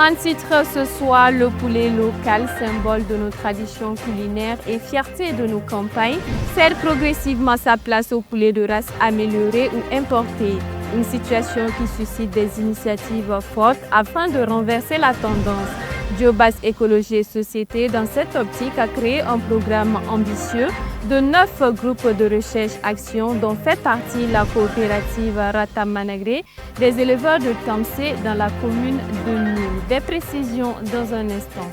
En titre ce soir, le poulet local, symbole de nos traditions culinaires et fierté de nos campagnes, cède progressivement sa place au poulet de race amélioré ou importé. Une situation qui suscite des initiatives fortes afin de renverser la tendance. Diobas Écologie et Société, dans cette optique, a créé un programme ambitieux de 9 groupes de recherche-action dont fait partie la coopérative Ratamanagré des éleveurs de Tamsé dans la commune de Nîmes. Des précisions dans un instant.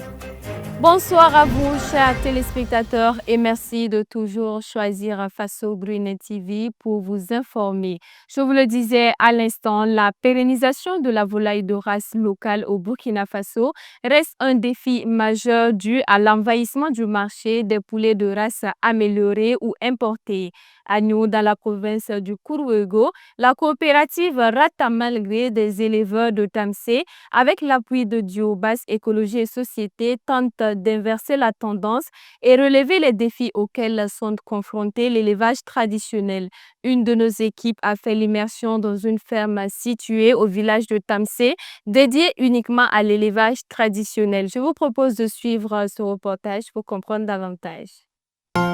Bonsoir à vous, chers téléspectateurs, et merci de toujours choisir Faso Brunet TV pour vous informer. Je vous le disais à l'instant, la pérennisation de la volaille de race locale au Burkina Faso reste un défi majeur dû à l'envahissement du marché des poulets de race améliorés ou importés. À nous, dans la province du Kourouego, la coopérative Ratamanagré des éleveurs de Tamsé, avec l'appui de Diobas Écologie et Société, tente d'inverser la tendance et relever les défis auxquels sont confrontés l'élevage traditionnel. Une de nos équipes a fait l'immersion dans une ferme située au village de Tamsé, dédiée uniquement à l'élevage traditionnel. Je vous propose de suivre ce reportage pour comprendre davantage.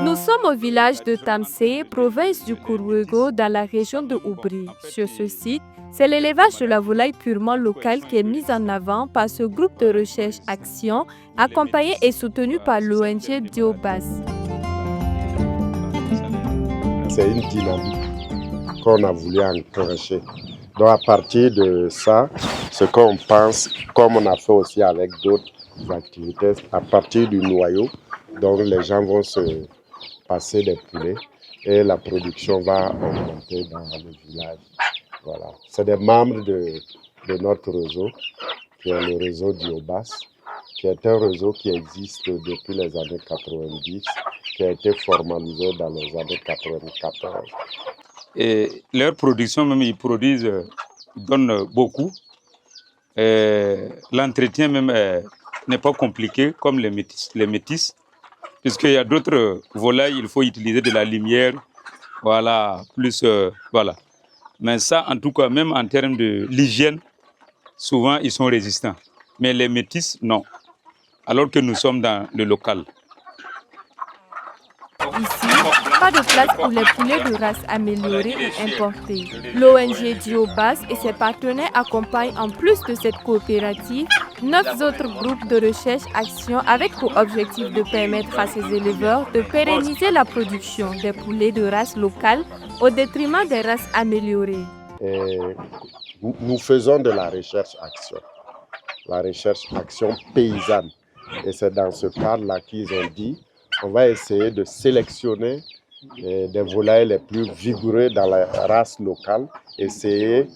Nous sommes au village de Tamsé, province du Kourouego, dans la région de Oubri. Sur ce site, c'est l'élevage de la volaille purement locale qui est mis en avant par ce groupe de recherche Action, accompagné et soutenu par l'ONG Diobas. C'est une dynamique qu'on a voulu enclencher. Donc à partir de ça, ce qu'on pense, comme on a fait aussi avec d'autres activités, à partir du noyau, donc les gens vont se passer des poulets et la production va augmenter dans le village. Voilà. C'est des membres de notre réseau, qui est le réseau Diobas, qui est un réseau qui existe depuis les années 90, qui a été formalisé dans les années 94. Et leur production, même, ils produisent, ils donnent beaucoup. L'entretien même n'est pas compliqué comme les métis. Puisqu'il y a d'autres volailles, il faut utiliser de la lumière, voilà, plus, voilà. Mais ça, en tout cas, même en termes de l'hygiène, souvent, ils sont résistants. Mais les métis, non. Alors que nous sommes dans le local. Ici, pas de place pour les poulets de race améliorée ou importés. L'ONG Diobas et ses partenaires accompagnent en plus de cette coopérative 9 autres groupes de recherche Action avec pour objectif de permettre à ces éleveurs de pérenniser la production des poulets de race locale au détriment des races améliorées. Et nous faisons de la recherche action paysanne. Et c'est dans ce cadre-là qu'ils ont dit on va essayer de sélectionner des volailles les plus vigoureux dans la race locale, essayer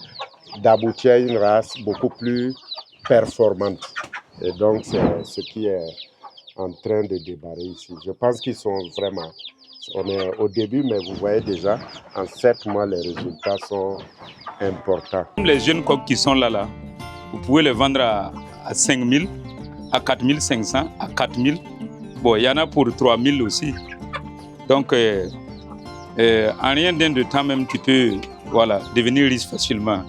d'aboutir à une race beaucoup plus performante. Et donc, c'est ce qui est en train de débarrer ici. Je pense qu'ils sont vraiment... On est au début, mais vous voyez déjà, en 7 mois, les résultats sont importants. Les jeunes coqs qui sont là, vous pouvez les vendre à 5 000, à 4 500, à 4 000. Bon, il y en a pour 3 000 aussi. Donc, en rien de temps même, tu peux devenir riche facilement.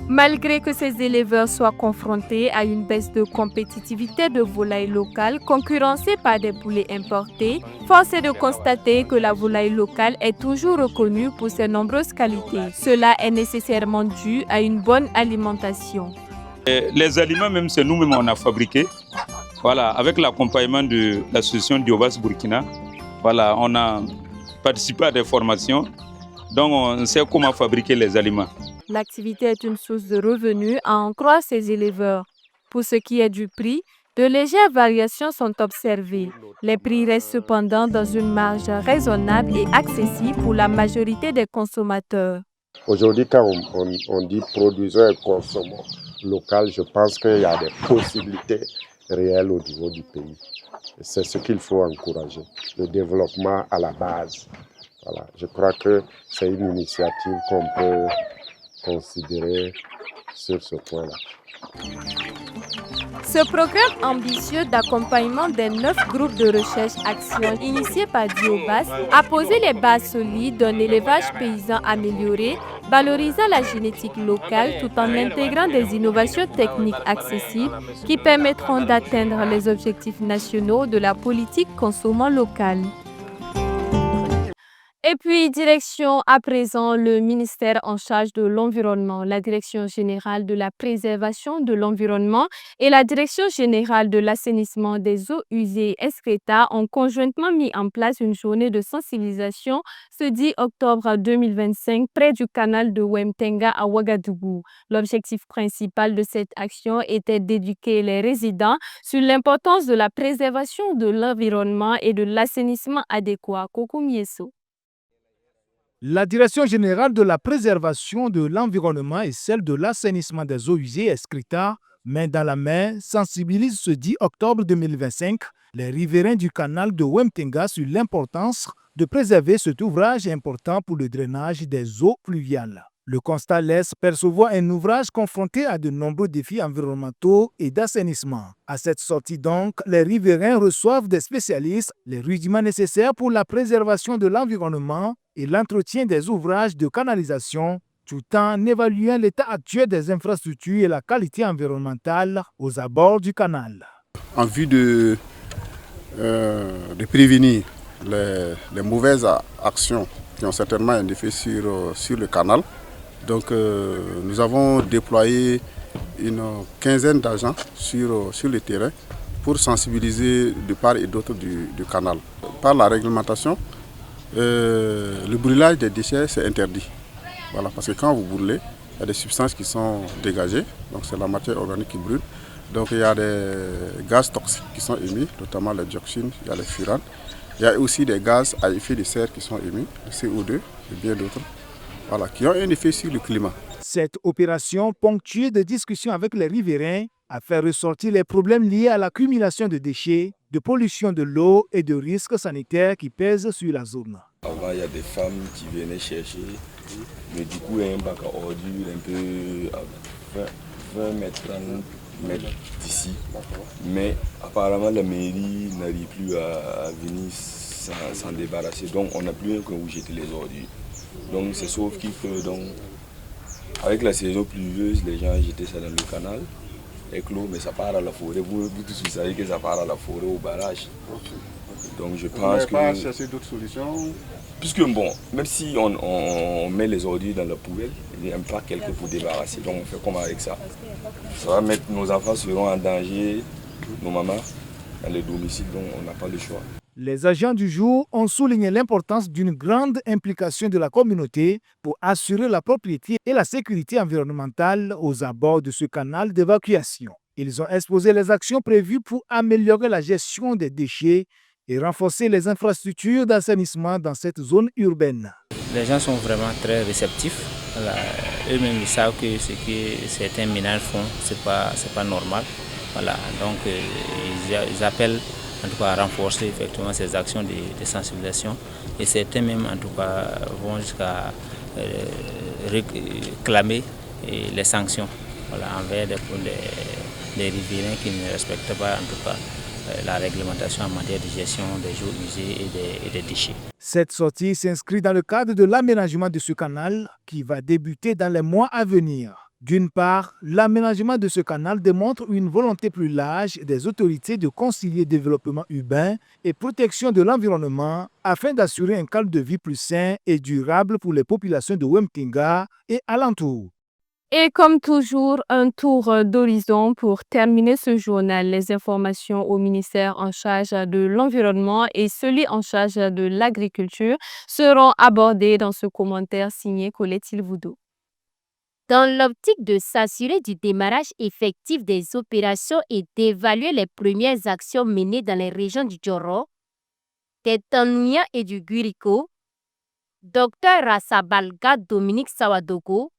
Malgré que ces éleveurs soient confrontés à une baisse de compétitivité de volailles locales concurrencées par des poulets importés, force est de constater que la volaille locale est toujours reconnue pour ses nombreuses qualités. Cela est nécessairement dû à une bonne alimentation. Les aliments, même, c'est nous-mêmes on a fabriqué. Voilà, avec l'accompagnement de l'association Diobas Burkina, voilà, on a participé à des formations, donc on sait comment fabriquer les aliments. L'activité est une source de revenus à en croire ces éleveurs. Pour ce qui est du prix, de légères variations sont observées. Les prix restent cependant dans une marge raisonnable et accessible pour la majorité des consommateurs. Aujourd'hui, quand on dit produisons et consommons local, je pense qu'il y a des possibilités réelles au niveau du pays. C'est ce qu'il faut encourager, le développement à la base. Voilà. Je crois que c'est une initiative qu'on peut considérer sur ce point-là. Ce programme ambitieux d'accompagnement des 9 groupes de recherche-action initiés par Diobas a posé les bases solides d'un élevage paysan amélioré, valorisant la génétique locale tout en intégrant des innovations techniques accessibles qui permettront d'atteindre les objectifs nationaux de la politique consommant locale. Et puis, direction à présent le ministère en charge de l'environnement, la Direction générale de la préservation de l'environnement et la Direction générale de l'assainissement des eaux usées Escreta ont conjointement mis en place une journée de sensibilisation ce 10 octobre 2025 près du canal de Wemtenga à Ouagadougou. L'objectif principal de cette action était d'éduquer les résidents sur l'importance de la préservation de l'environnement et de l'assainissement adéquat. Koko Mieso. La Direction générale de la préservation de l'environnement et celle de l'assainissement des eaux usées, Escrita, main dans la main, sensibilise ce 10 octobre 2025 les riverains du canal de Wemtenga sur l'importance de préserver cet ouvrage important pour le drainage des eaux pluviales. Le constat laisse percevoir un ouvrage confronté à de nombreux défis environnementaux et d'assainissement. À cette sortie donc, les riverains reçoivent des spécialistes les rudiments nécessaires pour la préservation de l'environnement et l'entretien des ouvrages de canalisation, tout en évaluant l'état actuel des infrastructures et la qualité environnementale aux abords du canal. En vue de prévenir les mauvaises actions qui ont certainement un effet sur le canal, donc, nous avons déployé une quinzaine d'agents sur le terrain pour sensibiliser de part et d'autre du canal. Par la réglementation, le brûlage des déchets c'est interdit. Voilà, parce que quand vous brûlez, il y a des substances qui sont dégagées, donc c'est la matière organique qui brûle. Donc il y a des gaz toxiques qui sont émis, notamment la dioxine, il y a les furanes. Il y a aussi des gaz à effet de serre qui sont émis, le CO2 et bien d'autres. Voilà, qui ont un effet sur le climat. Cette opération, ponctuée de discussions avec les riverains, a fait ressortir les problèmes liés à l'accumulation de déchets, de pollution de l'eau et de risques sanitaires qui pèsent sur la zone. Avant, il y a des femmes qui venaient chercher, mais du coup, il y a un bac à ordures un peu à 20 mètres, 30 mètres d'ici. Mais apparemment, la mairie n'arrive plus à venir s'en débarrasser. Donc, on n'a plus rien où jeter les ordures. Donc c'est sauf qu'il peut donc avec la saison pluvieuse, les gens jetaient ça dans le canal, éclos, mais ça part à la forêt. Vous tous vous savez que ça part à la forêt au barrage. Donc je pense que. Pas chercher d'autres solutions. Puisque bon, même si on met les ordures dans la poubelle, il n'y a même pas quelqu'un pour débarrasser. Donc on fait comment avec ça? Ça va mettre nos enfants seront en danger, nos mamans dans les domiciles, donc on n'a pas le choix. Les agents du jour ont souligné l'importance d'une grande implication de la communauté pour assurer la propriété et la sécurité environnementale aux abords de ce canal d'évacuation. Ils ont exposé les actions prévues pour améliorer la gestion des déchets et renforcer les infrastructures d'assainissement dans cette zone urbaine. Les gens sont vraiment très réceptifs. Voilà. Eux-mêmes ils savent que ce que certains ménages font, c'est pas normal. Voilà. Donc ils appellent en tout cas à renforcer effectivement ces actions de sensibilisation et certains même en tout cas vont jusqu'à réclamer les sanctions envers les riverains qui ne respectent pas en tout cas la réglementation en matière de gestion des eaux usées et des déchets. Cette sortie s'inscrit dans le cadre de l'aménagement de ce canal qui va débuter dans les mois à venir. D'une part, l'aménagement de ce canal démontre une volonté plus large des autorités de concilier développement urbain et protection de l'environnement afin d'assurer un cadre de vie plus sain et durable pour les populations de Wemtenga et alentours. Et comme toujours, un tour d'horizon pour terminer ce journal. Les informations au ministère en charge de l'environnement et celui en charge de l'agriculture seront abordées dans ce commentaire signé Colette Ilvoudou. Dans l'optique de s'assurer du démarrage effectif des opérations et d'évaluer les premières actions menées dans les régions du Djoro, des Tanouya et du Guiriko, Dr Rassabalga Dominique Sawadogo,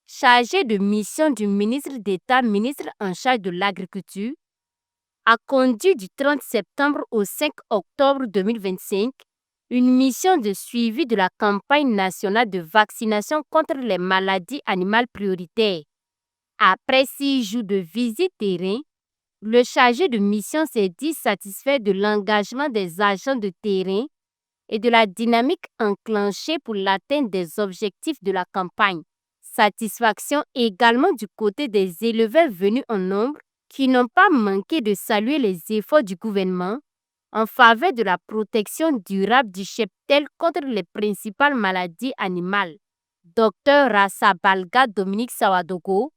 chargé de mission du ministre d'État, ministre en charge de l'Agriculture, a conduit du 30 septembre au 5 octobre 2025 une mission de suivi de la campagne nationale de vaccination contre les maladies animales prioritaires. Après 6 jours de visite terrain, Le chargé de mission s'est dit satisfait de l'engagement des agents de terrain et de la dynamique enclenchée pour l'atteinte des objectifs de la campagne. Satisfaction également du côté des éleveurs venus en nombre qui n'ont pas manqué de saluer les efforts du gouvernement en faveur de la protection durable du cheptel contre les principales maladies animales. Dr Rassa Balga Dominique Sawadogo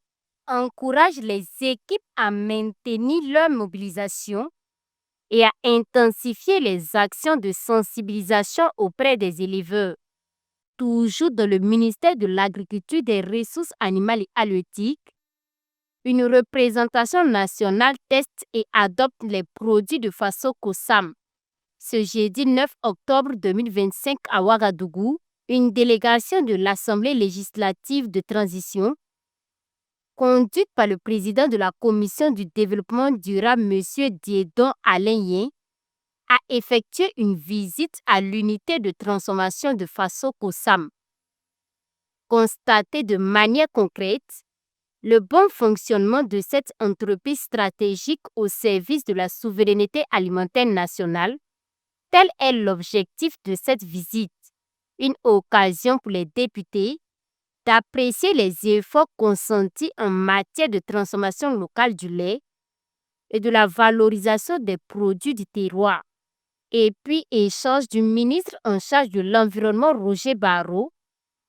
encourage les équipes à maintenir leur mobilisation et à intensifier les actions de sensibilisation auprès des éleveurs. Toujours dans le ministère de l'Agriculture, des Ressources animales et halieutiques, une représentation nationale teste et adopte les produits de Faso Kosam. Ce jeudi 9 octobre 2025 à Ouagadougou, une délégation de l'Assemblée législative de transition, conduite par le président de la Commission du développement durable, M. Diedon Alain Yen, a effectué une visite à l'unité de transformation de Faso Kosam. Constater de manière concrète le bon fonctionnement de cette entreprise stratégique au service de la souveraineté alimentaire nationale, tel est l'objectif de cette visite. Une occasion pour les députés d'apprécier les efforts consentis en matière de transformation locale du lait et de la valorisation des produits du terroir. Et puis échange du ministre en charge de l'environnement Roger Barreau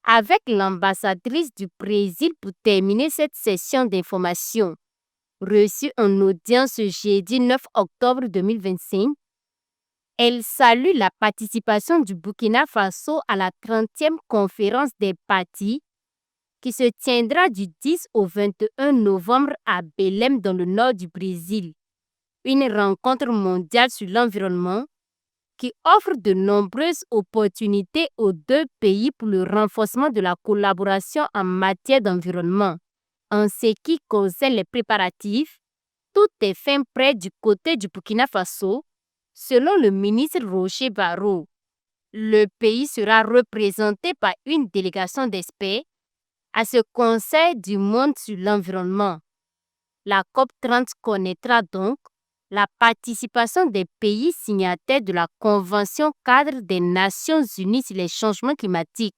avec l'ambassadrice du Brésil pour terminer cette session d'information. Reçue en audience ce jeudi 9 octobre 2025, elle salue la participation du Burkina Faso à la 30e conférence des partis qui se tiendra du 10 au 21 novembre à Belém dans le nord du Brésil. Une rencontre mondiale sur l'environnement qui offre de nombreuses opportunités aux deux pays pour le renforcement de la collaboration en matière d'environnement. En ce qui concerne les préparatifs, tout est fin prêt du côté du Burkina Faso, selon le ministre Roger Barreau. Le pays sera représenté par une délégation d'experts à ce Conseil du monde sur l'environnement. La COP30 connaîtra donc la participation des pays signataires de la Convention cadre des Nations Unies sur les changements climatiques.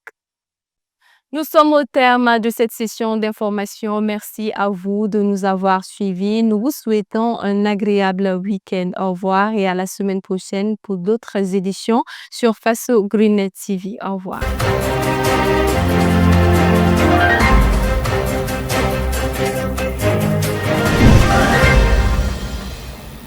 Nous sommes au terme de cette session d'information. Merci à vous de nous avoir suivis. Nous vous souhaitons un agréable week-end. Au revoir et à la semaine prochaine pour d'autres éditions sur Faso Green TV. Au revoir.